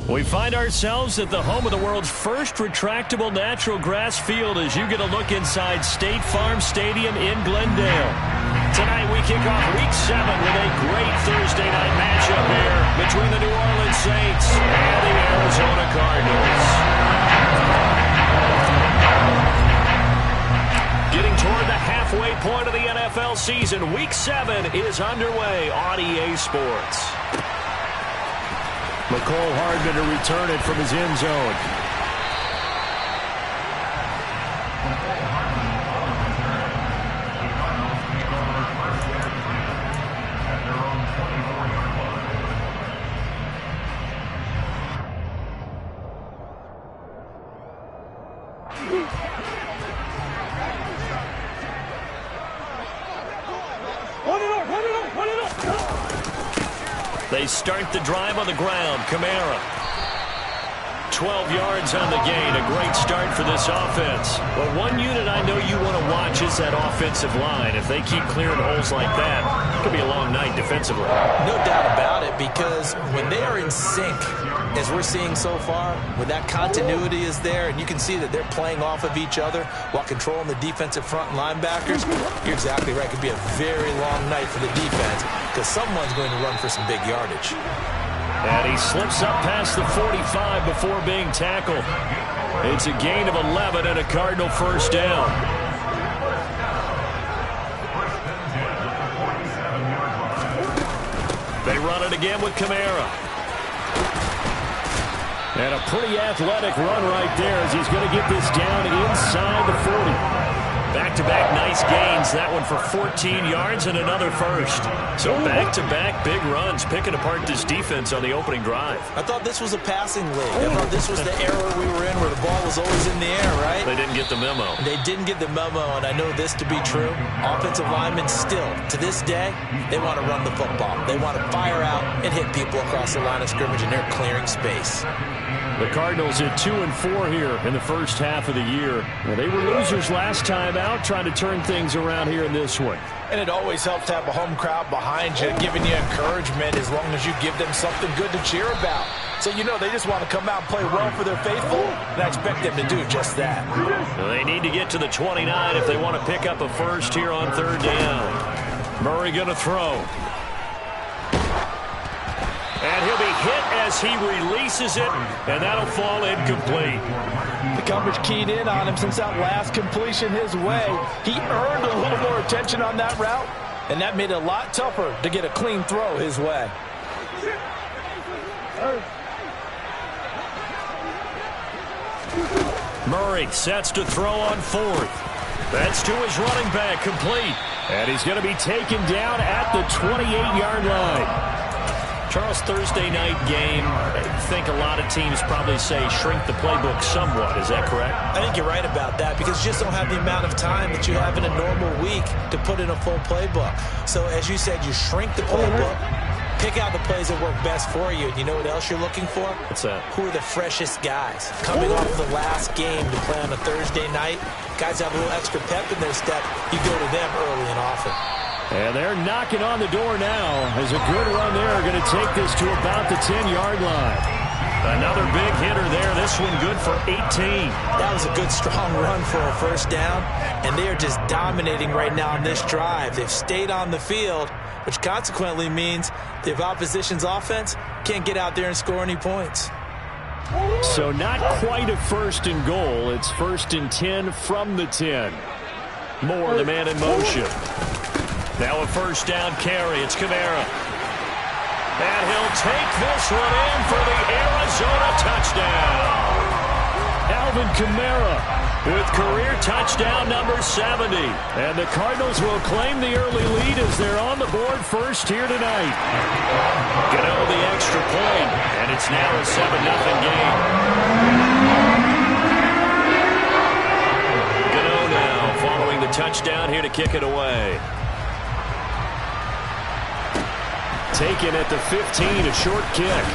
We find ourselves at the home of the world's first retractable natural grass field as you get a look inside State Farm Stadium in Glendale. Tonight we kick off Week 7 with a great Thursday night matchup here between the New Orleans Saints and the Arizona Cardinals. Getting toward the halfway point of the NFL season, Week 7 is underway on EA Sports. McCole Hardman to return it from his end zone. They start the drive on the ground. Kamara. 12 yards on the gain. A great start for this offense. Well, one unit I know you want to watch is that offensive line. If they keep clearing holes like that, it could be a long night defensively. No doubt about it, because when they are in sync, as we're seeing so far, when that continuity is there and you can see that they're playing off of each other while controlling the defensive front linebackers, you're exactly right. It could be a very long night for the defense because someone's going to run for some big yardage. And he slips up past the 45 before being tackled. It's a gain of 11 and a Cardinal first down. They run it again with Kamara. And a pretty athletic run right there as he's going to get this down inside the 40. Back-to-back nice gains. That one for 14 yards and another first. So back-to-back big runs, picking apart this defense on the opening drive. I thought this was a passing league. I thought this was the era we were in where the ball was always in the air, right? They didn't get the memo. They didn't get the memo, and I know this to be true. Offensive linemen still, to this day, they want to run the football. They want to fire out and hit people across the line of scrimmage, and they're clearing space. The Cardinals at 2-4 here in the first half of the year. Well, they were losers last time out, trying to turn things around here in this one. And it always helps to have a home crowd behind you, giving you encouragement as long as you give them something good to cheer about. So, you know, they just want to come out and play well for their faithful, and I expect them to do just that. Well, they need to get to the 29 if they want to pick up a first here on third down. Murray going to throw. And he'll be hit as he releases it, and that'll fall incomplete. The coverage keyed in on him since that last completion his way. He earned a little more attention on that route, and that made it a lot tougher to get a clean throw his way. Murray sets to throw on fourth. That's to his running back, complete. And he's going to be taken down at the 28-yard line. Charles, Thursday night game, I think a lot of teams probably say shrink the playbook somewhat. Is that correct? I think you're right about that because you just don't have the amount of time that you have in a normal week to put in a full playbook. So, as you said, you shrink the playbook, pick out the plays that work best for you. And you know what else you're looking for? What's that? Who are the freshest guys? Coming off the last game to play on a Thursday night, guys have a little extra pep in their step. You go to them early and often. And they're knocking on the door now as a good run there going to take this to about the 10-yard line. Another big hitter there. This one good for 18. That was a good, strong run for a first down, and they are just dominating right now on this drive. They've stayed on the field, which consequently means the opposition's offense can't get out there and score any points. So not quite a first and goal. It's first and 10 from the 10. Moore, the man in motion. Now a first down carry. It's Kamara. And he'll take this one in for the Arizona touchdown. Alvin Kamara with career touchdown number 70. And the Cardinals will claim the early lead as they're on the board first here tonight. Gano the extra point, and it's now a 7-0 game. Gano now following the touchdown here to kick it away. Taken at the 15, a short kick.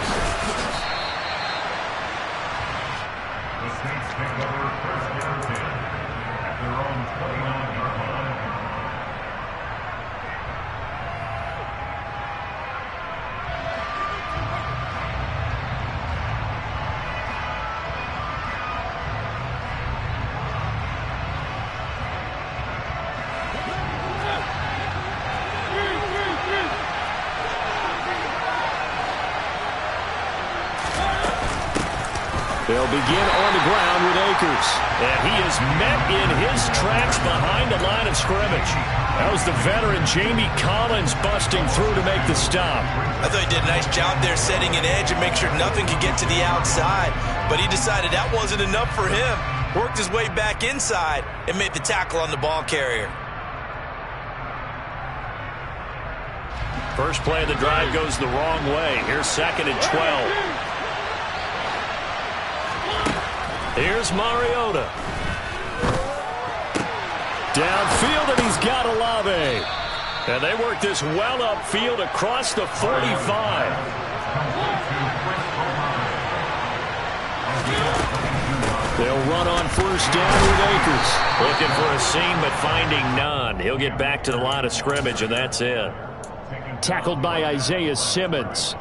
They'll begin on the ground with Akers. And he is met in his tracks behind the line of scrimmage. That was the veteran Jamie Collins busting through to make the stop. I thought he did a nice job there setting an edge and make sure nothing could get to the outside. But he decided that wasn't enough for him. Worked his way back inside and made the tackle on the ball carrier. First play of the drive goes the wrong way. Here's 2nd and 12. Here's Mariota. Downfield, and he's got Olave. And they work this well upfield across the 45. They'll run on first down with Akers. Looking for a seam, but finding none. He'll get back to the line of scrimmage, and that's it. Tackled by Isaiah Simmons.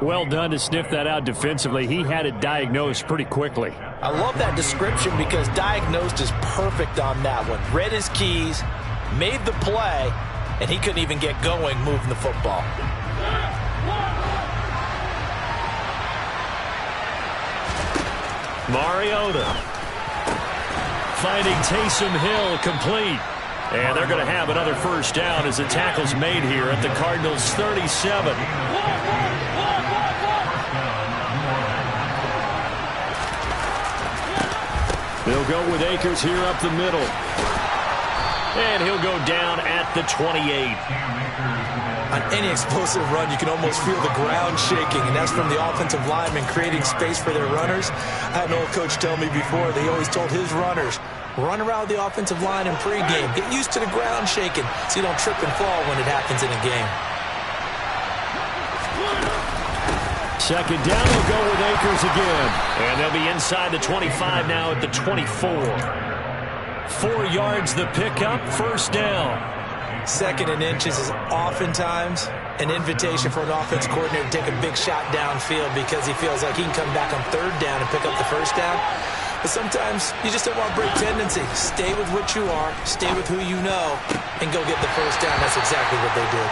Well done to sniff that out defensively. He had it diagnosed pretty quickly. I love that description because diagnosed is perfect on that one. Read his keys, made the play, and he couldn't even get going moving the football. Mariota finding Taysom Hill complete. And they're going to have another first down as the tackle's made here at the Cardinals' 37. They'll go with Akers here up the middle. And he'll go down at the 28. On any explosive run, you can almost feel the ground shaking, and that's from the offensive linemen creating space for their runners. I had an old coach tell me before, they always told his runners, run around the offensive line in pregame. Get used to the ground shaking so you don't trip and fall when it happens in a game. Second down, they'll go with Akers again. And they'll be inside the 25 now at the 24. 4 yards the pickup, first down. 2nd and inches is oftentimes an invitation for an offense coordinator to take a big shot downfield because he feels like he can come back on 3rd down and pick up the first down. But sometimes you just don't want to break tendency. Stay with what you are, stay with who you know, and go get the first down. That's exactly what they did.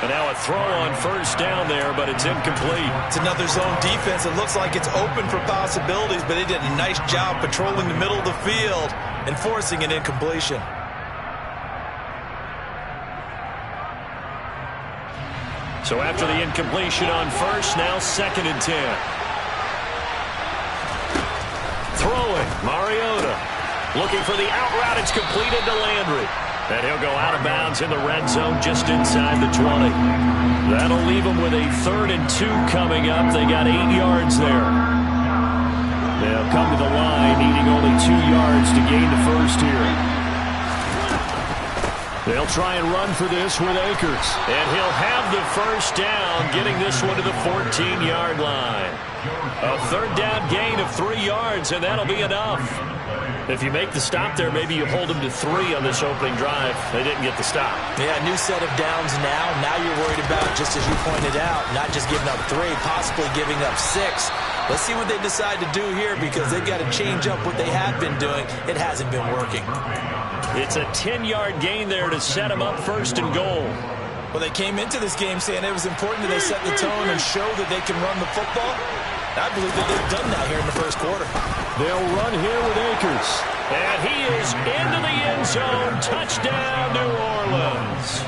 And now a throw on first down there, but it's incomplete. It's another zone defense. It looks like it's open for possibilities, but they did a nice job patrolling the middle of the field and forcing an incompletion. So after the incompletion on first, now 2nd and 10. Throwing, Mariota. Looking for the out route. It's completed to Landry. And he'll go out of bounds in the red zone just inside the 20. That'll leave them with a 3rd and 2 coming up. They got 8 yards there. They'll come to the line, needing only 2 yards to gain the first here. They'll try and run for this with Akers. And he'll have the first down, getting this one to the 14-yard line. A 3rd down gain of 3 yards, and that'll be enough. If you make the stop there, maybe you hold them to 3 on this opening drive. They didn't get the stop. Yeah, new set of downs now. Now you're worried about, just as you pointed out, not just giving up 3, possibly giving up 6. Let's see what they decide to do here because they've got to change up what they have been doing. It hasn't been working. It's a 10-yard gain there to set them up 1st and goal. Well, they came into this game saying it was important that they set the tone and show that they can run the football. I believe that they've done that here in the first quarter. They'll run here with Akers. And he is into the end zone. Touchdown, New Orleans.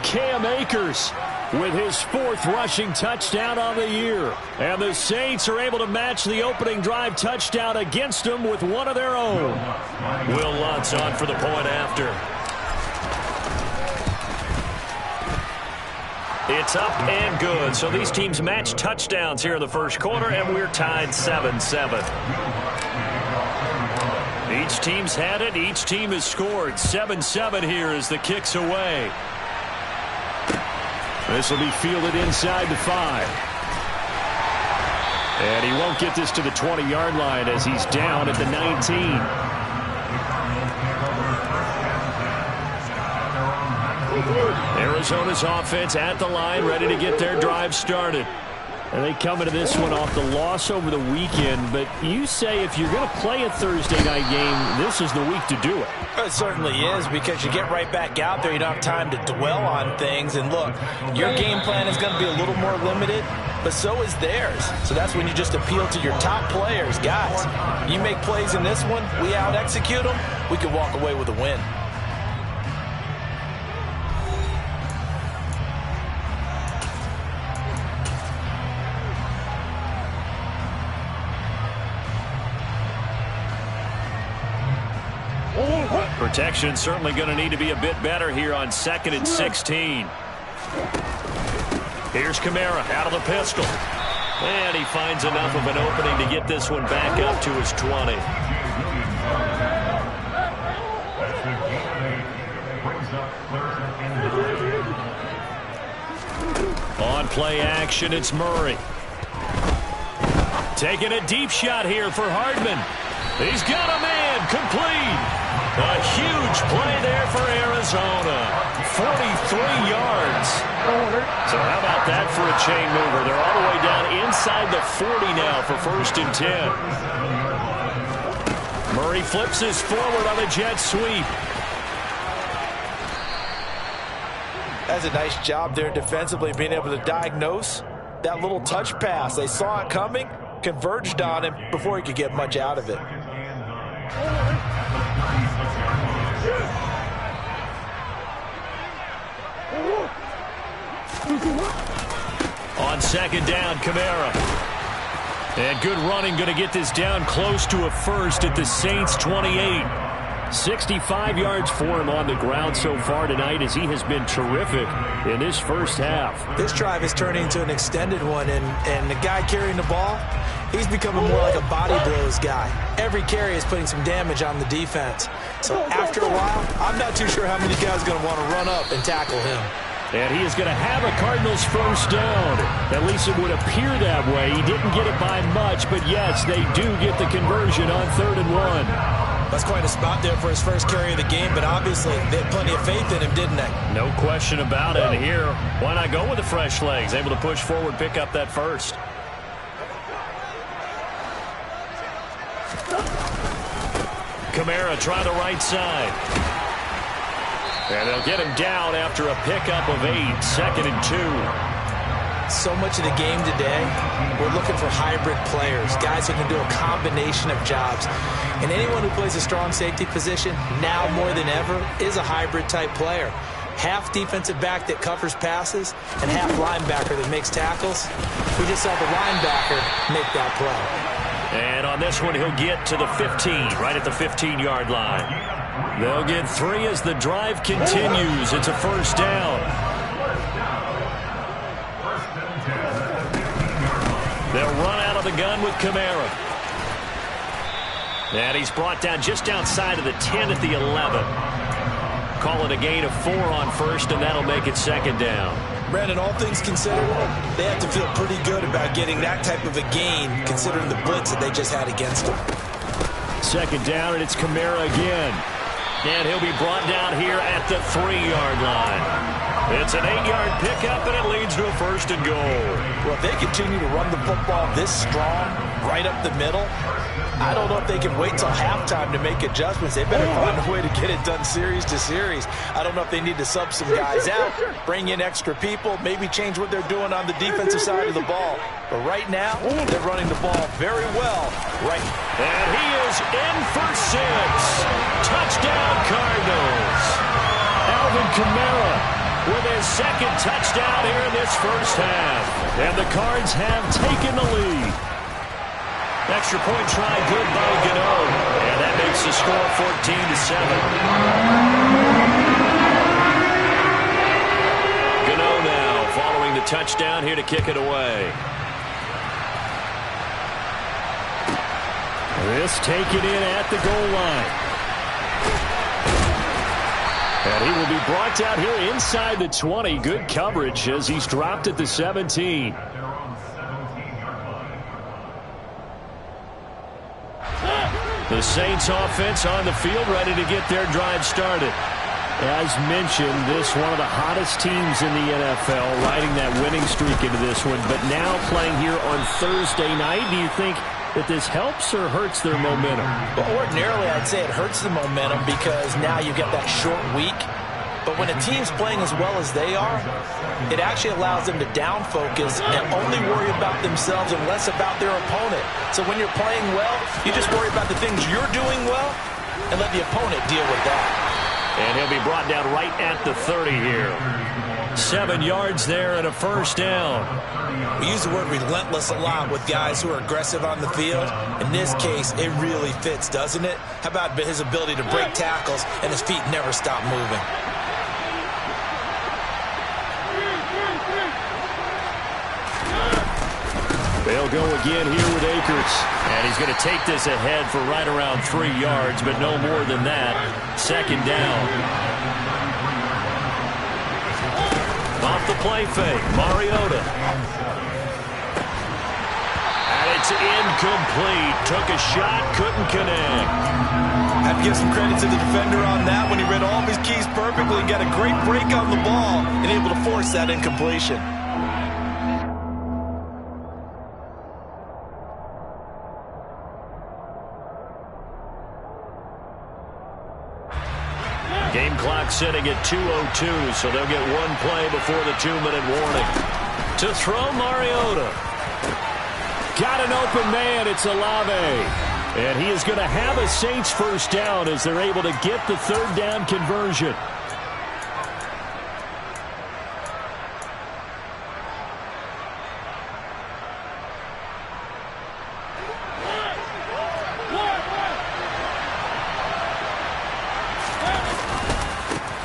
Cam Akers with his 4th rushing touchdown on the year. And the Saints are able to match the opening drive touchdown against them with one of their own. Will Lutz on for the point after. It's up and good. So these teams match touchdowns here in the first quarter, and we're tied 7-7. Each team's had it. Each team has scored. 7-7 here as the kick's away. This will be fielded inside the 5. And he won't get this to the 20-yard line as he's down at the 19. Arizona's offense at the line, ready to get their drive started. And they come into this one off the loss over the weekend. But you say if you're going to play a Thursday night game, this is the week to do it. It certainly is, because you get right back out there. You don't have time to dwell on things. And look, your game plan is going to be a little more limited, but so is theirs. So that's when you just appeal to your top players. Guys, you make plays in this one, we out-execute them, we can walk away with a win. Protection certainly going to need to be a bit better here on 2nd and 16. Here's Kamara out of the pistol. And he finds enough of an opening to get this one back up to his 20. On play action, it's Murray. Taking a deep shot here for Hardman. He's got a man, complete. A huge play there for Arizona. 43 yards. So how about that for a chain mover? They're all the way down inside the 40 now for 1st and 10. Murray flips his forward on a jet sweep. That's a nice job there defensively, being able to diagnose that little touch pass. They saw it coming, converged on him before he could get much out of it. On 2nd down, Kamara. And good running, going to get this down close to a first at the Saints' 28. 65 yards for him on the ground so far tonight, as he has been terrific in this first half. This drive is turning into an extended one, and the guy carrying the ball, he's becoming more like a body blows guy. Every carry is putting some damage on the defense. So after a while, I'm not too sure how many guys are going to want to run up and tackle him. And he is going to have a Cardinals first down. At least it would appear that way. He didn't get it by much, but yes, they do get the conversion on 3rd and 1. That's quite a spot there for his first carry of the game, but obviously they had plenty of faith in him, didn't they? No question about it. And here, why not go with the fresh legs? Able to push forward, pick up that first. Kamara try the right side. And they'll get him down after a pickup of 8, 2nd and 2. So much of the game today, we're looking for hybrid players, guys who can do a combination of jobs. And anyone who plays a strong safety position, now more than ever, is a hybrid type player. Half defensive back that covers passes and half linebacker that makes tackles. We just saw the linebacker make that play. And on this one, he'll get to the 15, right at the 15-yard line. They'll get 3 as the drive continues. It's a first down. They'll run out of the gun with Kamara. And he's brought down just outside of the 10 at the 11. Call it a gain of 4 on first, and that'll make it 2nd down. Brandon, all things considered, they have to feel pretty good about getting that type of a gain, considering the blitz that they just had against them. 2nd down, and it's Kamara again. And he'll be brought down here at the 3-yard line. It's an 8-yard pickup, and it leads to a 1st and goal. Well, if they continue to run the football this strong, right up the middle, I don't know if they can wait till halftime to make adjustments. They better find a way to get it done series to series. I don't know if they need to sub some guys out, bring in extra people, maybe change what they're doing on the defensive side of the ball. But right now, they're running the ball very well. Right. And he is in for 6. Touchdown, Cardinals. Alvin Kamara with his 2nd touchdown here in this first half. And the Cards have taken the lead. Extra point try good by Gano. And that makes the score 14-7. Gano now following the touchdown here to kick it away. This taken in at the goal line. And he will be brought down here inside the 20. Good coverage as he's dropped at the 17. The Saints offense on the field, ready to get their drive started. As mentioned, this one of the hottest teams in the NFL, riding that winning streak into this one, but now playing here on Thursday night. Do you think that this helps or hurts their momentum? Well, ordinarily, I'd say it hurts the momentum because now you get that short week. But when a team's playing as well as they are, it actually allows them to down focus and only worry about themselves and less about their opponent. So when you're playing well, you just worry about the things you're doing well and let the opponent deal with that. And he'll be brought down right at the 30 here. 7 yards there and a first down. We use the word relentless a lot with guys who are aggressive on the field. In this case, it really fits, doesn't it? How about his ability to break tackles and his feet never stop moving? They'll go again here with Akers. And he's going to take this ahead for right around 3 yards, but no more than that. Second down. Off the play fake, Mariota. And it's incomplete. Took a shot, couldn't connect. I'd give some credit to the defender on that when he read all of his keys perfectly and got a great break on the ball and able to force that incompletion. Game clock sitting at 2:02, so they'll get one play before the 2-minute warning. To throw, Mariota. Got an open man, it's Olave. And he is going to have a Saints first down as they're able to get the third down conversion.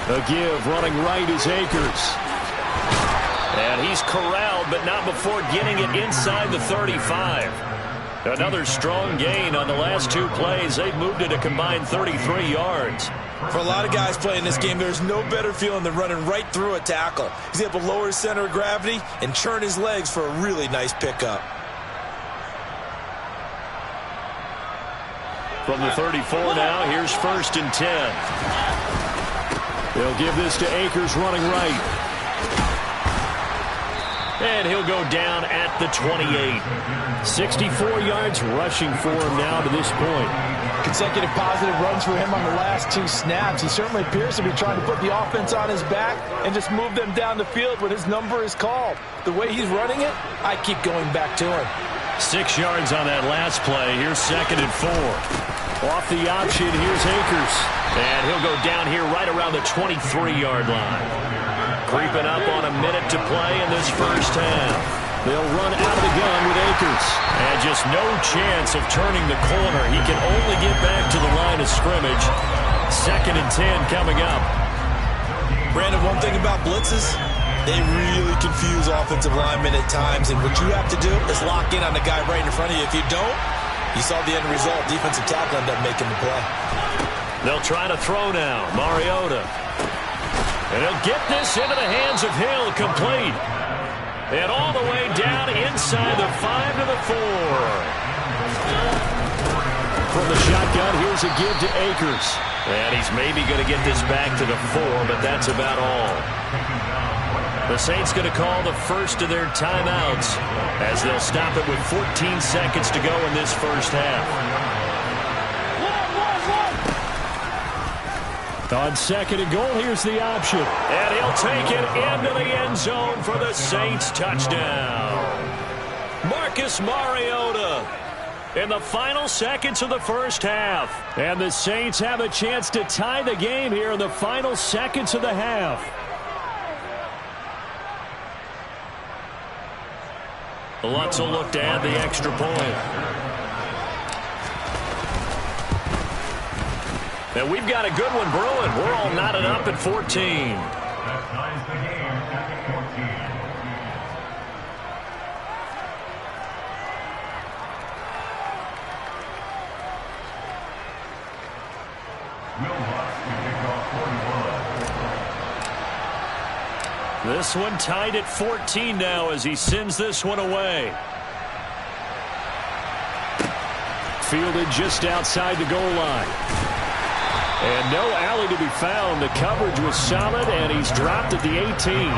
A give, running right is Akers. And he's corralled, but not before getting it inside the 35. Another strong gain on the last 2 plays. They've moved it a combined 33 yards. For a lot of guys playing this game, there's no better feeling than running right through a tackle. He's able to lower his center of gravity and churn his legs for a really nice pickup. From the 34 now, here's 1st and 10. They'll give this to Akers running right. And he'll go down at the 28. 64 yards rushing for him now to this point. Consecutive positive runs for him on the last 2 snaps. He certainly appears to be trying to put the offense on his back and just move them down the field when his number is called. The way he's running it, I keep going back to him. 6 yards on that last play. Here's 2nd and 4. Off the option, here's Akers. And he'll go down here right around the 23-yard line. Creeping up on a minute to play in this first half. They'll run out of the gun with Akers. And just no chance of turning the corner. He can only get back to the line of scrimmage. 2nd and 10 coming up. Brandon, one thing about blitzes, they really confuse offensive linemen at times. And what you have to do is lock in on the guy right in front of you. If you don't, you saw the end result. Defensive tackle ended up making the play. They'll try to throw now. Mariota. And he'll get this into the hands of Hill, complete. And all the way down inside the 5 to the 4. From the shotgun, here's a give to Akers. And he's maybe going to get this back to the 4, but that's about all. The Saints going to call the first of their timeouts as they'll stop it with 14 seconds to go in this first half. On 2nd and goal, here's the option. And he'll take it into the end zone for the Saints touchdown. Marcus Mariota in the final seconds of the first half. And the Saints have a chance to tie the game here in the final seconds of the half. Lutz will look to add the extra point. And we've got a good one brewing. We're all knotted up at 14. That ties the game at 14. This one tied at 14 now as he sends this one away. Fielded just outside the goal line. And no alley to be found. The coverage was solid, and he's dropped at the 18.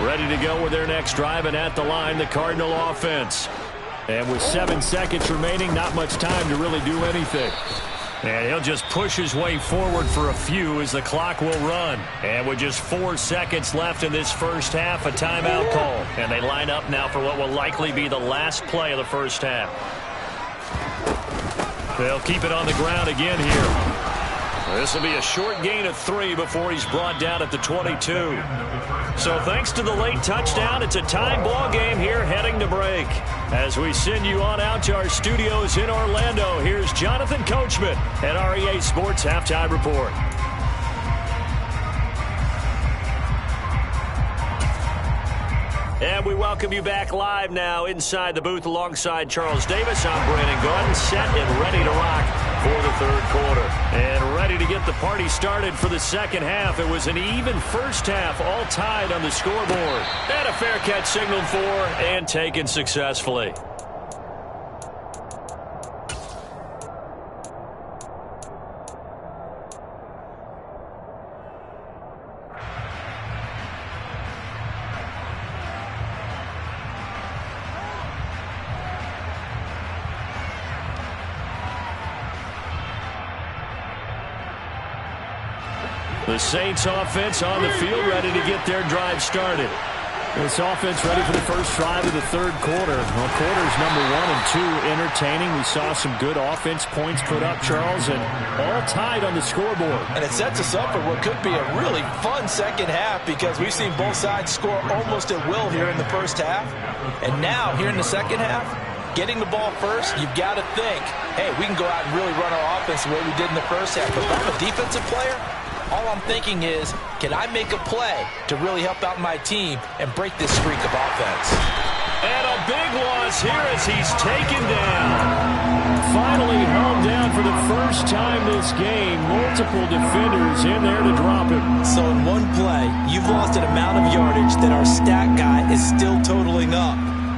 Ready to go with their next drive, and at the line, the Cardinal offense. And with 7 seconds remaining, not much time to really do anything. And he'll just push his way forward for a few as the clock will run. And with just 4 seconds left in this first half, a timeout call. And they line up now for what will likely be the last play of the first half. They'll keep it on the ground again here. This will be a short gain of 3 before he's brought down at the 22. So thanks to the late touchdown, it's a tie ball game here heading to break. As we send you on out to our studios in Orlando, here's Jonathan Coachman at our EA Sports Halftime Report. And we welcome you back live now inside the booth alongside Charles Davis. I'm Brandon Gordon, set and ready to rock for the third quarter. And ready to get the party started for the second half. It was an even first half, all tied on the scoreboard. And a fair catch signaled for and taken successfully. The Saints offense on the field, ready to get their drive started. This offense ready for the first drive of the third quarter. Well, quarters number 1 and 2 entertaining. We saw some good offense points put up, Charles, and all tied on the scoreboard. And it sets us up for what could be a really fun second half because we've seen both sides score almost at will here in the first half. And now, here in the second half, getting the ball first, you've got to think, hey, we can go out and really run our offense the way we did in the first half. But if I'm a defensive player, all I'm thinking is, can I make a play to really help out my team and break this streak of offense? And a big loss here as he's taken down. Finally held down for the first time this game. Multiple defenders in there to drop him. So in one play, you've lost an amount of yardage that our stat guy is still totaling up.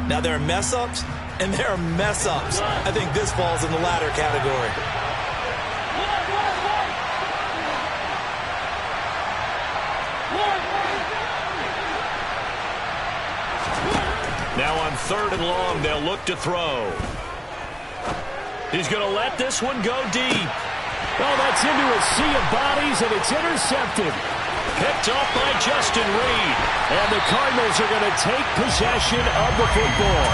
Now there are mess-ups, and there are mess-ups. I think this falls in the latter category. Now on 3rd and long, they'll look to throw. He's going to let this one go deep. Oh, that's into a sea of bodies, and it's intercepted. Picked off by Justin Reed. And the Cardinals are going to take possession of the football.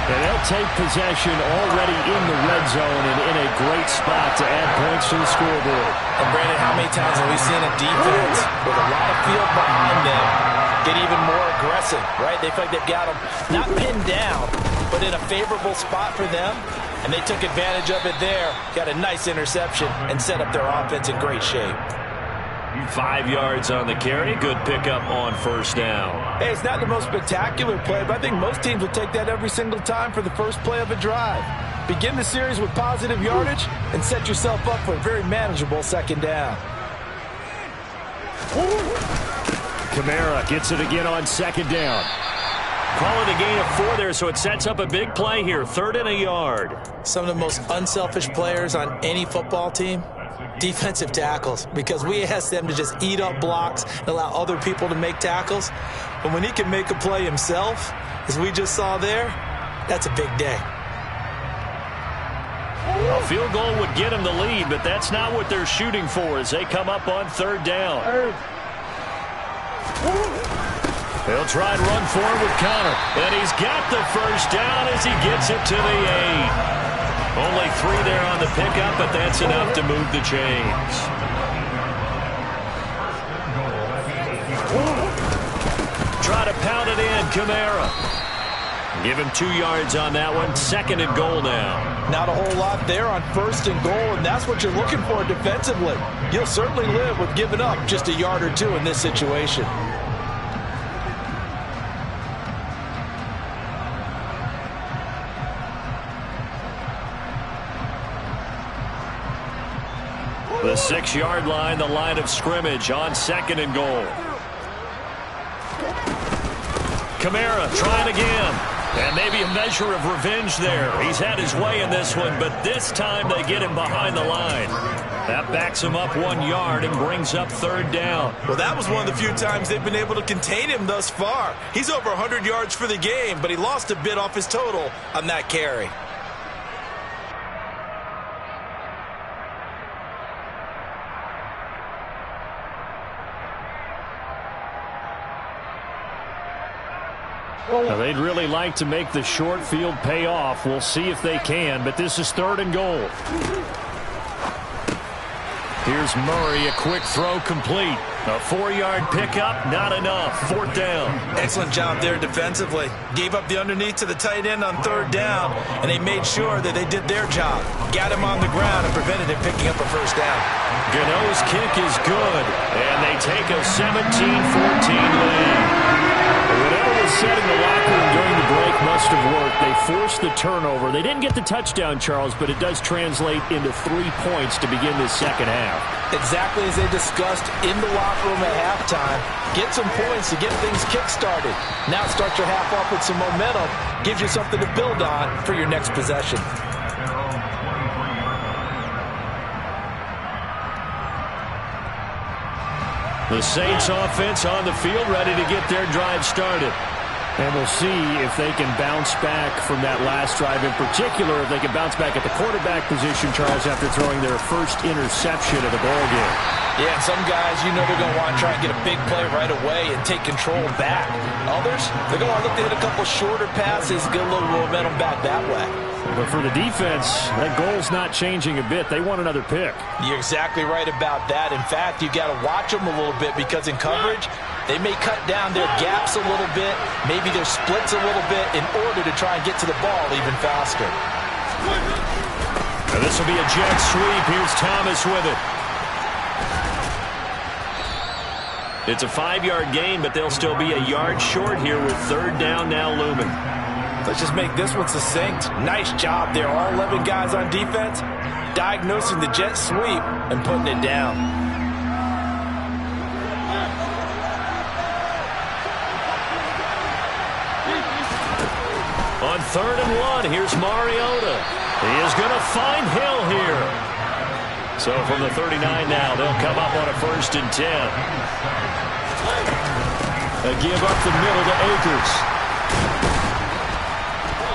And they'll take possession already in the red zone and in a great spot to add points to the scoreboard. And Brandon, how many times have we seen a defense with a lot of field behind them get even more aggressive, right? They feel like they've got them not pinned down, but in a favorable spot for them, and they took advantage of it there, got a nice interception, and set up their offense in great shape. 5 yards on the carry. Good pickup on first down. Hey, it's not the most spectacular play, but I think most teams will take that every single time for the first play of a drive. Begin the series with positive yardage and set yourself up for a very manageable second down. Kamara gets it again on second down. Call it a gain of 4 there, so it sets up a big play here. 3rd and a yard. Some of the most unselfish players on any football team, defensive tackles, because we ask them to just eat up blocks and allow other people to make tackles. But when he can make a play himself, as we just saw there, that's a big day. A field goal would get him the lead, but that's not what they're shooting for as they come up on 3rd down. They'll try and run forward with Connor. And he's got the first down as he gets it to the 8. Only 3 there on the pickup, but that's enough to move the chains. Try to pound it in, Kamara. Give him 2 yards on that one. 2nd and goal now. Not a whole lot there on 1st and goal, and that's what you're looking for defensively. You'll certainly live with giving up just a yard or 2 in this situation. The 6-yard line, the line of scrimmage on 2nd and goal. Kamara trying again. And maybe a measure of revenge there. He's had his way in this one, but this time they get him behind the line. That backs him up 1 yard and brings up 3rd down. Well, that was one of the few times they've been able to contain him thus far. He's over 100 yards for the game, but he lost a bit off his total on that carry. Now, they'd really like to make the short field pay off. We'll see if they can, but this is 3rd and goal. Here's Murray, a quick throw complete. A 4-yard pickup, not enough. 4th down. Excellent job there defensively. Gave up the underneath to the tight end on 3rd down, and they made sure that they did their job. Got him on the ground and prevented him picking up a 1st down. Gano's kick is good, and they take a 17-14 lead. Whatever was said in the locker room during the break must have worked. They forced the turnover. They didn't get the touchdown, Charles, but it does translate into 3 points to begin this second half. Exactly as they discussed in the locker room at halftime. Get some points to get things kick-started. Now start your half off with some momentum. Gives you something to build on for your next possession. The Saints offense on the field, ready to get their drive started. And we'll see if they can bounce back from that last drive, in particular, if they can bounce back at the quarterback position, Charles, after throwing their first interception of the ballgame. Yeah, and some guys, you know they're going to want to try and get a big play right away and take control back. Others, they're going to want to look to hit a couple shorter passes, get a little momentum back that way. But for the defense, that goal's not changing a bit. They want another pick. You're exactly right about that. In fact, you got to watch them a little bit because in coverage, they may cut down their gaps a little bit, maybe their splits a little bit in order to try and get to the ball even faster. Now this will be a jet sweep. Here's Thomas with it. It's a 5-yard gain, but they'll still be a yard short here with 3rd down now looming. Let's just make this one succinct. Nice job there. All 11 guys on defense diagnosing the jet sweep and putting it down. On 3rd and 1, here's Mariota. He is going to find Hill here. So from the 39 now, they'll come up on a 1st and 10. A give up the middle to Akers.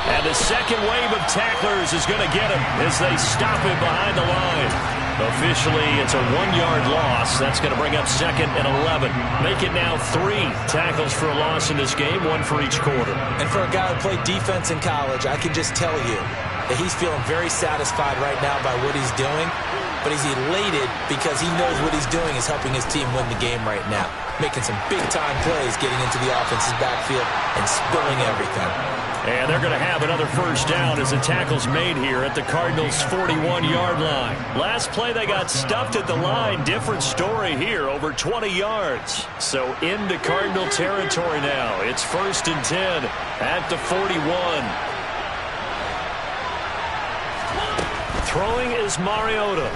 And the second wave of tacklers is going to get him as they stop him behind the line. Officially, it's a 1-yard loss. That's going to bring up 2nd and 11. Make it now 3 tackles for a loss in this game, 1 for each quarter. And for a guy who played defense in college, I can just tell you that he's feeling very satisfied right now by what he's doing. But he's elated because he knows what he's doing is helping his team win the game right now. Making some big-time plays, getting into the offense's backfield and spilling everything. And they're going to have another 1st down as the tackle's made here at the Cardinals' 41-yard line. Last play, they got stuffed at the line. Different story here, over 20 yards. So into Cardinal territory now. It's 1st and 10 at the 41. Throwing is Mariota.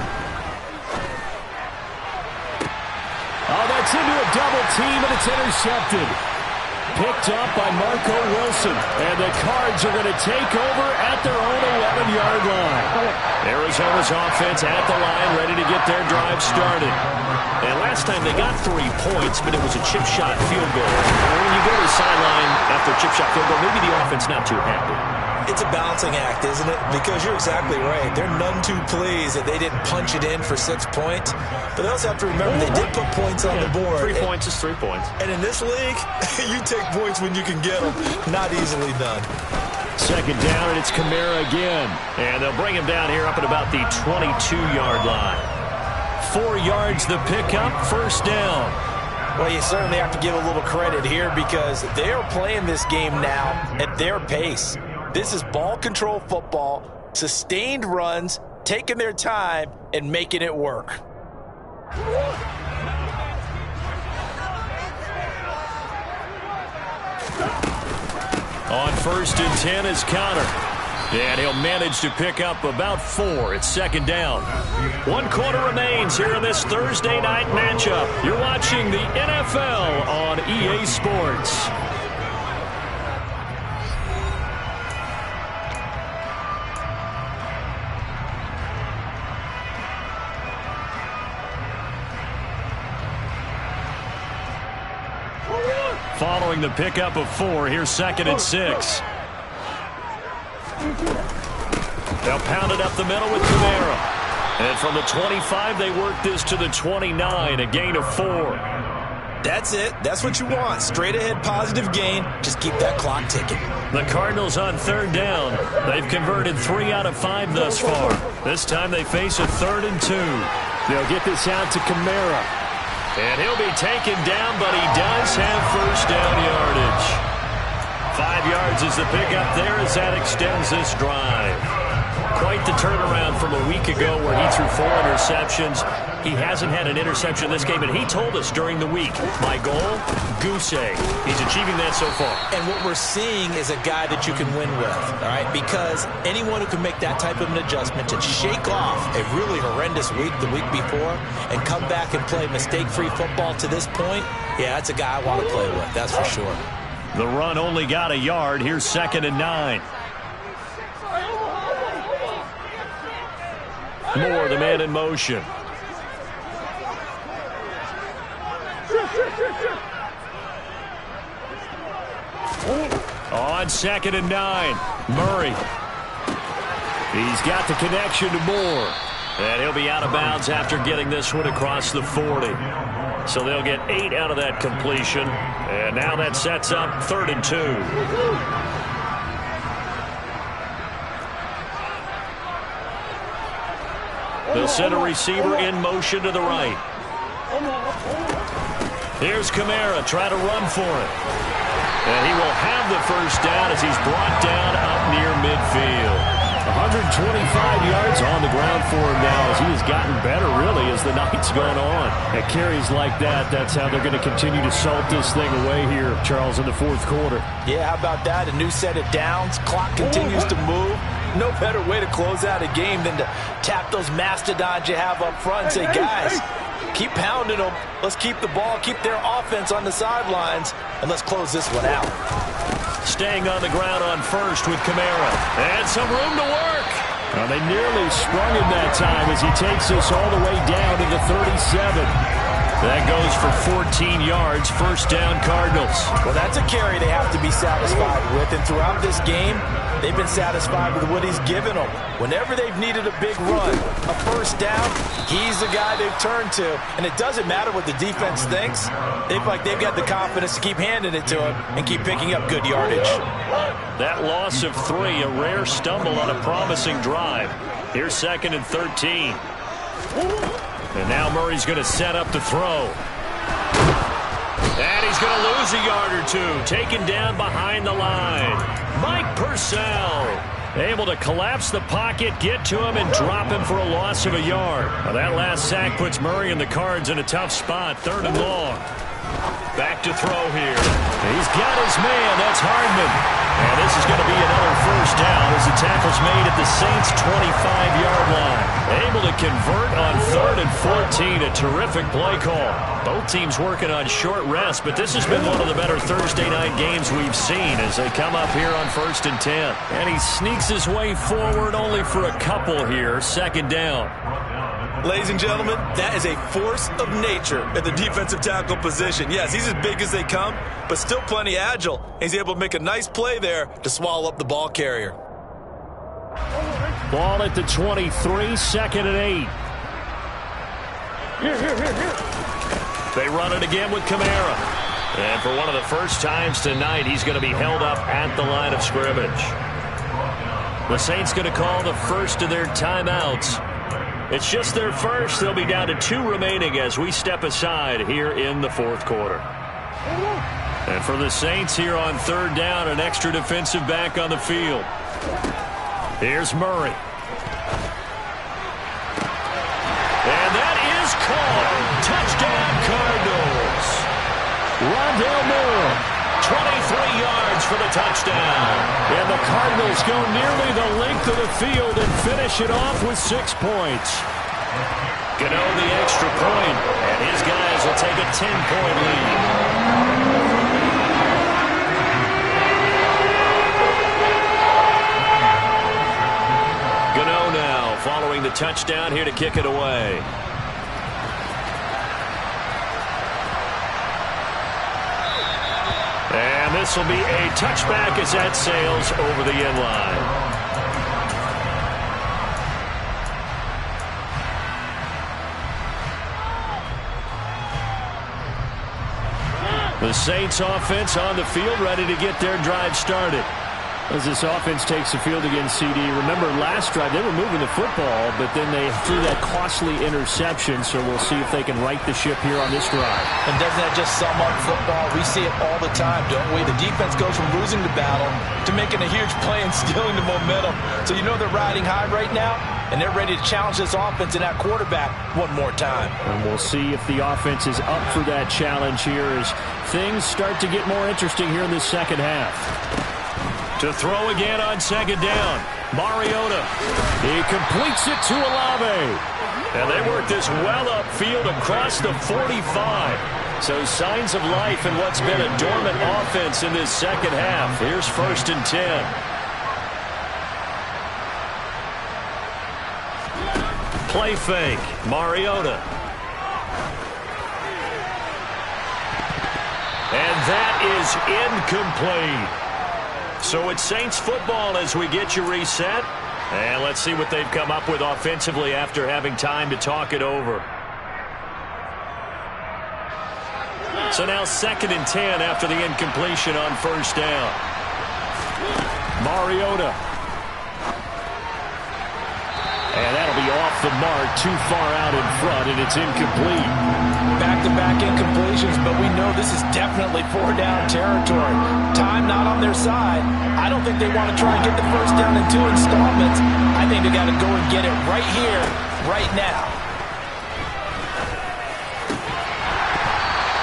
Oh, that's into a double team, and it's intercepted. Picked up by Marco Wilson. And the Cards are going to take over at their own 11-yard line. Arizona's offense at the line, ready to get their drive started. And last time they got 3 points, but it was a chip shot field goal. And when you go to the sideline after a chip shot field goal, maybe the offense not too happy. It's a balancing act, isn't it? Because you're exactly right. They're none too pleased that they didn't punch it in for 6 points. But they also have to remember they did put points on the board. 3 points is 3 points. And in this league, you take points when you can get them. Not easily done. 2nd down, and it's Kamara again. And they'll bring him down here up at about the 22-yard line. 4 yards the pickup, 1st down. Well, you certainly have to give a little credit here because they are playing this game now at their pace. This is ball control football, sustained runs, taking their time, and making it work. On 1st and 10 is Connor. And he'll manage to pick up about 4. It's 2nd down. 1 quarter remains here in this Thursday night matchup. You're watching the NFL on EA Sports. following the pickup of 4. Here's 2nd and 6. They'll pound it up the middle with Kamara. And from the 25, they work this to the 29, a gain of 4. That's it. That's what you want. Straight ahead positive gain. Just keep that clock ticking. The Cardinals on 3rd down. They've converted 3 out of 5 thus far. This time they face a 3rd and 2. They'll get this out to Kamara. And he'll be taken down, but he does have first down yardage. 5 yards is the pickup there as that extends this drive. Quite the turnaround from a week ago where he threw 4 interceptions. He hasn't had an interception this game, and he told us during the week, my goal, goose egg. He's achieving that so far. And what we're seeing is a guy that you can win with, all right? Because anyone who can make that type of an adjustment to shake off a really horrendous week the week before and come back and play mistake-free football to this point, yeah, that's a guy I want to play with, that's for sure. The run only got a yard. Here's 2nd and 9. Moore, the man in motion. On 2nd and 9, Murray. He's got the connection to Moore. And he'll be out of bounds after getting this one across the 40. So they'll get 8 out of that completion. And now that sets up 3rd and 2. They'll send a receiver in motion to the right. Here's Kamara, try to run for it. And he will have the first down as he's brought down up near midfield. 125 yards on the ground for him now as he has gotten better, really, as the night's gone on. At carries like that, that's how they're going to continue to salt this thing away here, Charles, in the 4th quarter. Yeah, how about that? A new set of downs. Clock continues to move. No better way to close out a game than to tap those mastodons you have up front and say, guys, keep pounding them. Let's keep the ball, keep their offense on the sidelines, and let's close this one out. Staying on the ground on 1st with Kamara. And some room to work. Well, they nearly sprung him that time as he takes this all the way down to the 37. That goes for 14 yards, first down Cardinals. Well, that's a carry they have to be satisfied with. And throughout this game, they've been satisfied with what he's given them. Whenever they've needed a big run, a first down, he's the guy they've turned to. And it doesn't matter what the defense thinks. They've got the confidence to keep handing it to him and keep picking up good yardage. That loss of 3, a rare stumble on a promising drive. Here's 2nd and 13. And now Murray's going to set up to throw. And he's going to lose a yard or 2. Taken down behind the line. Mike Purcell able to collapse the pocket, get to him, and drop him for a loss of a yard. Now that last sack puts Murray and the Cards in a tough spot. 3rd and long. Back to throw here. He's got his man. That's Hardman. And this is going to be another first down as the tackle's made at the Saints' 25-yard line. Able to convert on 3rd and 14. A terrific play call. Both teams working on short rest, but this has been one of the better Thursday night games we've seen as they come up here on 1st and 10. And he sneaks his way forward only for a couple here. 2nd down. Ladies and gentlemen, that is a force of nature at the defensive tackle position. Yes, he's as big as they come, but still plenty agile. He's able to make a nice play there to swallow up the ball carrier. Ball at the 23, 2nd and 8. Here. They run it again with Kamara. And for one of the first times tonight, he's going to be held up at the line of scrimmage. The Saints going to call the first of their timeouts. It's just their first. They'll be down to 2 remaining as we step aside here in the 4th quarter. And for the Saints here on 3rd down, an extra defensive back on the field. Here's Murray. And that is called. Touchdown Cardinals. Rondale Moore, 23 yards for the touchdown. And the Cardinals go nearly the length of the field and finish it off with 6 points. Gano the extra point, and his guys will take a 10-point lead. Gano now following the touchdown here to kick it away. This will be a touchback as that sails over the end line. The Saints offense on the field, ready to get their drive started. As this offense takes the field against CD. Remember, last drive, they were moving the football, but then they threw that costly interception, so we'll see if they can right the ship here on this drive. And doesn't that just sum up football? We see it all the time, don't we? The defense goes from losing the battle to making a huge play and stealing the momentum. So you know they're riding high right now, and they're ready to challenge this offense and that quarterback one more time. And we'll see if the offense is up for that challenge here as things start to get more interesting here in this second half. To throw again on second down. Mariota. He completes it to Olave. And they work this well upfield across the 45. So signs of life in what's been a dormant offense in this second half. Here's 1st and 10. Play fake. Mariota. And that is incomplete. So it's Saints football as we get you reset. And let's see what they've come up with offensively after having time to talk it over. So now 2nd and 10 after the incompletion on 1st down. Mariota. And that'll be off the mark, too far out in front, and it's incomplete. Back-to-back incompletions, but we know this is definitely 4-down territory. Time not on their side. I don't think they want to try and get the first down in 2 installments. I think they got to go and get it right here, right now.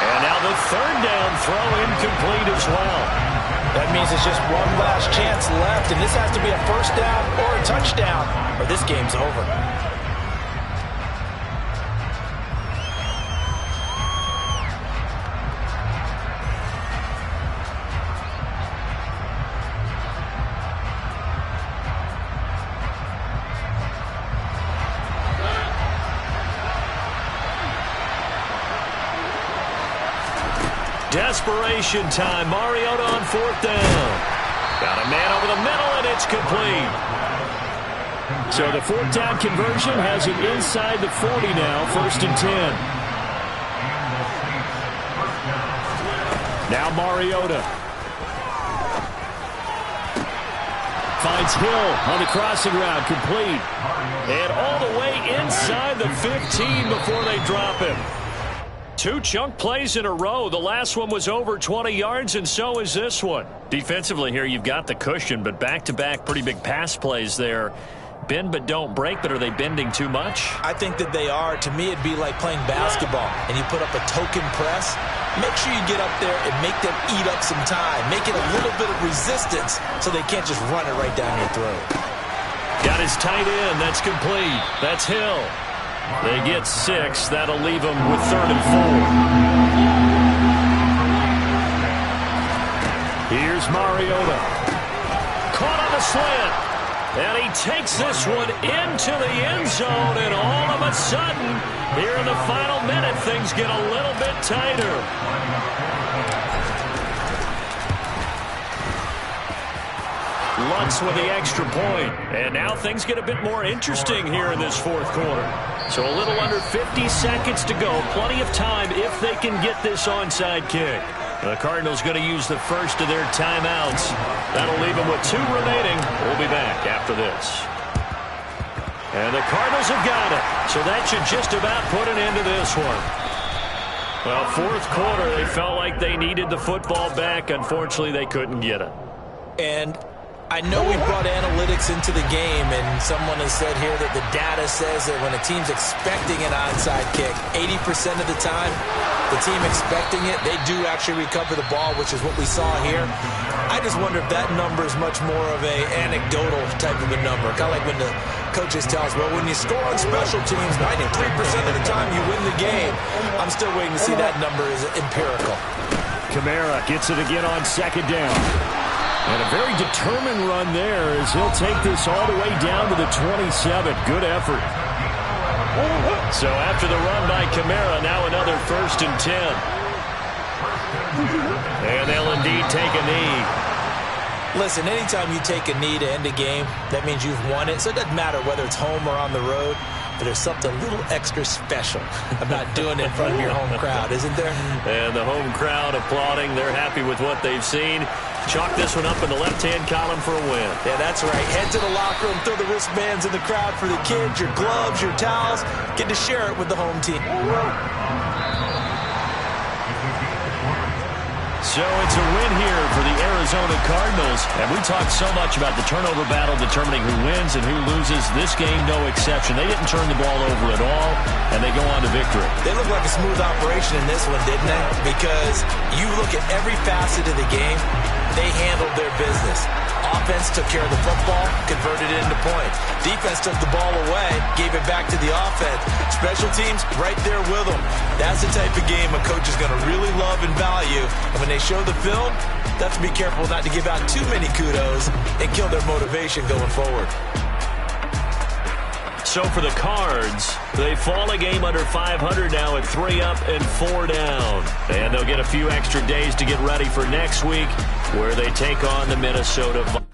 And now the 3rd down throw incomplete as well. That means it's just one last chance left, and this has to be a first down or a touchdown, or this game's over. Desperation time. Mariota on 4th down. Got a man over the middle, and it's complete. So the 4th down conversion has it inside the 40 now. 1st and 10. Now Mariota. Finds Hill on the crossing route. Complete. And all the way inside the 15 before they drop him. 2 chunk plays in a row. The last one was over 20 yards, and so is this one. Defensively here, you've got the cushion, but back-to-back pretty big pass plays there. Bend but don't break, but are they bending too much? I think that they are. To me, it'd be like playing basketball, and you put up a token press. Make sure you get up there and make them eat up some time. Make it a little bit of resistance so they can't just run it right down your throat. Got his tight end. That's complete. That's Hill. They get 6. That'll leave them with 3rd and 4. Here's Mariota. Caught on the slant. And he takes this one into the end zone. And all of a sudden, here in the final minute, things get a little bit tighter. Lutz with the extra point. And now things get a bit more interesting here in this 4th quarter. So a little under 50 seconds to go. Plenty of time if they can get this onside kick. The Cardinals going to use the first of their timeouts. That'll leave them with 2 remaining. We'll be back after this. And the Cardinals have got it. So that should just about put an end to this one. Well, 4th quarter, they felt like they needed the football back. Unfortunately, they couldn't get it. And I know we brought analytics into the game, and someone has said here that the data says that when a team's expecting an onside kick, 80% of the time, the team expecting it, they do actually recover the ball, which is what we saw here. I just wonder if that number is much more of a anecdotal type of a number. Kind of like when the coaches tell us, well, when you score on special teams, 93% of the time you win the game. I'm still waiting to see that number is empirical. Kamara gets it again on 2nd down. And a very determined run there as he'll take this all the way down to the 27. Good effort. So after the run by Kamara, now another 1st and 10. And they'll indeed take a knee. Listen, anytime you take a knee to end a game, that means you've won it. So it doesn't matter whether it's home or on the road, but there's something a little extra special about doing it in front of your home crowd, isn't there? And the home crowd applauding. They're happy with what they've seen. Chalk this one up in the left-hand column for a win. Yeah, that's right. Head to the locker room, throw the wristbands in the crowd for the kids, your gloves, your towels. Get to share it with the home team. So it's a win here for the Arizona Cardinals. And we talked so much about the turnover battle determining who wins and who loses. This game, no exception. They didn't turn the ball over at all, and they go on to victory. They look like a smooth operation in this one, didn't they? Because you look at every facet of the game, they handled their business. Offense took care of the football, converted it into points. Defense took the ball away, gave it back to the offense. Special teams, right there with them. That's the type of game a coach is going to really love and value. And when they show the film, they have to be careful not to give out too many kudos and kill their motivation going forward. So for the Cards, they fall a game under 500 now at 3 up and 4 down. And they'll get a few extra days to get ready for next week, where they take on the Minnesota Vikings.